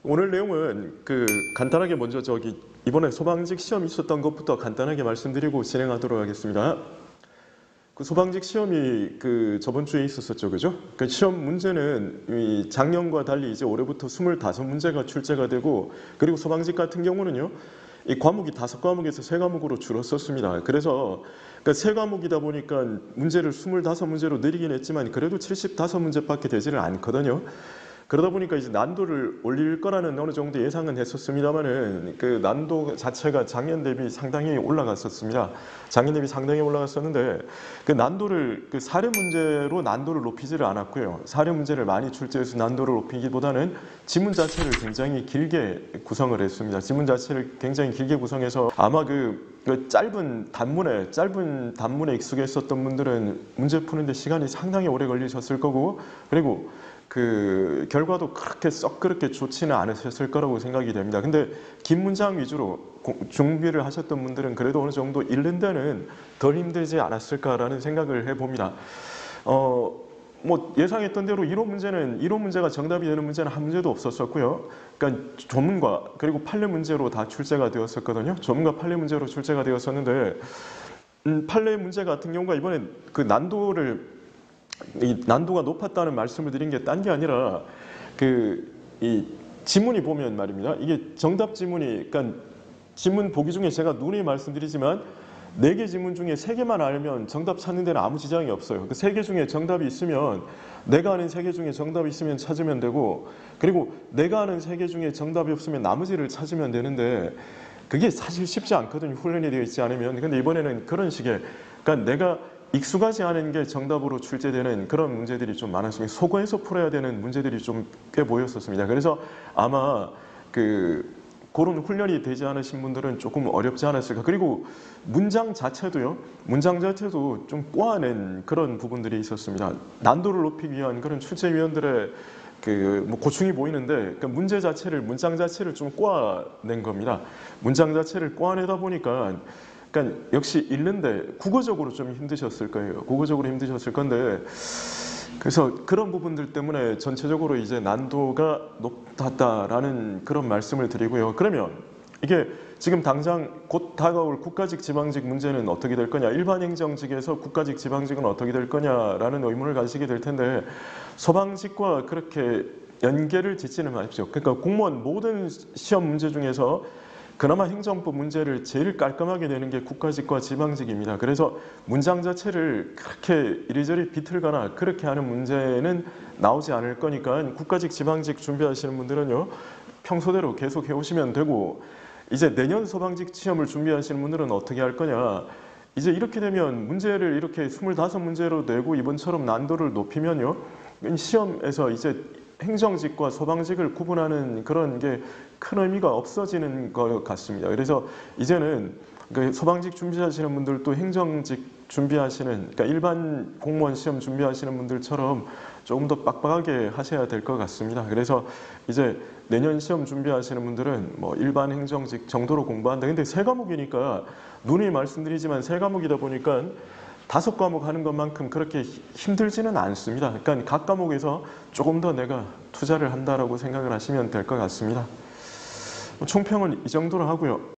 오늘 내용은 간단하게 먼저 이번에 소방직 시험 있었던 것부터 간단하게 말씀드리고 진행하도록 하겠습니다. 소방직 시험이 저번 주에 있었었죠, 그죠? 시험 문제는 작년과 달리 이제 올해부터 25문제가 출제가 되고, 그리고 소방직 같은 경우는요, 이 과목이 5과목에서 3과목으로 줄었었습니다. 그래서 3과목이다 보니까 문제를 25문제로 늘리긴 했지만 그래도 75문제밖에 되지를 않거든요. 그러다 보니까 이제 난도를 올릴 거라는 어느 정도 예상은 했었습니다만은 난도 자체가 작년 대비 상당히 올라갔었습니다. 작년 대비 상당히 올라갔었는데 난도를 사례 문제로 난도를 높이지를 않았고요. 사례 문제를 많이 출제해서 난도를 높이기보다는 지문 자체를 굉장히 길게 구성을 했습니다. 지문 자체를 굉장히 길게 구성해서 아마 짧은 단문에 익숙했었던 분들은 문제 푸는데 시간이 상당히 오래 걸리셨을 거고, 그리고 결과도 그렇게 좋지는 않으셨을 거라고 생각이 됩니다. 근데 긴 문장 위주로 준비를 하셨던 분들은 그래도 어느 정도 읽는 데는 덜 힘들지 않았을까라는 생각을 해봅니다. 예상했던 대로 이론 문제가 정답이 되는 문제는 한 문제도 없었었고요. 그러니까 조문과 그리고 판례 문제로 다 출제가 되었었거든요. 조문과 판례 문제로 출제가 되었었는데, 판례 문제 같은 경우가 이번엔 난도가 높았다는 말씀을 드린 게 딴 게 아니라 이 지문이 보면 말입니다. 이게 정답 지문이, 그러니까 지문 보기 중에 제가 누누이 말씀드리지만 4개 지문 중에 3개만 알면 정답 찾는 데는 아무 지장이 없어요. 3개 중에 정답이 있으면, 내가 아는 3개 중에 정답이 있으면 찾으면 되고, 그리고 내가 아는 3개 중에 정답이 없으면 나머지를 찾으면 되는데, 그게 사실 쉽지 않거든요. 훈련이 되어 있지 않으면. 근데 이번에는 그런 식의, 그러니까 내가 익숙하지 않은 게 정답으로 출제되는 그런 문제들이 좀 많았습니다. 소거해서 풀어야 되는 문제들이 좀 꽤 보였었습니다. 그래서 아마 그런 훈련이 되지 않으신 분들은 조금 어렵지 않았을까. 그리고 문장 자체도 좀 꼬아낸 그런 부분들이 있었습니다. 난도를 높이기 위한 그런 출제위원들의 고충이 보이는데, 문장 자체를 좀 꼬아낸 겁니다. 문장 자체를 꼬아내다 보니까 역시 읽는데 국어적으로 좀 힘드셨을 거예요. 국어적으로 힘드셨을 건데, 그래서 그런 부분들 때문에 전체적으로 이제 난도가 높았다라는 그런 말씀을 드리고요. 그러면 이게 지금 당장 곧 다가올 국가직 지방직 문제는 어떻게 될 거냐, 일반 행정직에서 국가직 지방직은 어떻게 될 거냐라는 의문을 가지게 될 텐데, 소방직과 그렇게 연계를 짓지는 마십시오. 그러니까 공무원 모든 시험 문제 중에서 그나마 행정법 문제를 제일 깔끔하게 내는 게 국가직과 지방직입니다. 그래서 문장 자체를 그렇게 이리저리 비틀거나 그렇게 하는 문제는 나오지 않을 거니까 국가직, 지방직 준비하시는 분들은요, 평소대로 계속 해오시면 되고, 이제 내년 소방직 시험을 준비하시는 분들은 어떻게 할 거냐, 이제 이렇게 되면 문제를 이렇게 25문제로 내고 이번처럼 난도를 높이면요, 시험에서 이제 행정직과 소방직을 구분하는 그런 게 큰 의미가 없어지는 것 같습니다. 그래서 이제는 소방직 준비하시는 분들도 행정직 준비하시는, 그러니까 일반 공무원 시험 준비하시는 분들처럼 조금 더 빡빡하게 하셔야 될 것 같습니다. 그래서 이제 내년 시험 준비하시는 분들은 일반 행정직 정도로 공부한다. 근데 3과목이니까 누누이 말씀드리지만 3과목이다 보니까 5과목 하는 것만큼 그렇게 힘들지는 않습니다. 그러니까 각 과목에서 조금 더 내가 투자를 한다라고 생각을 하시면 될 것 같습니다. 총평은 이 정도로 하고요.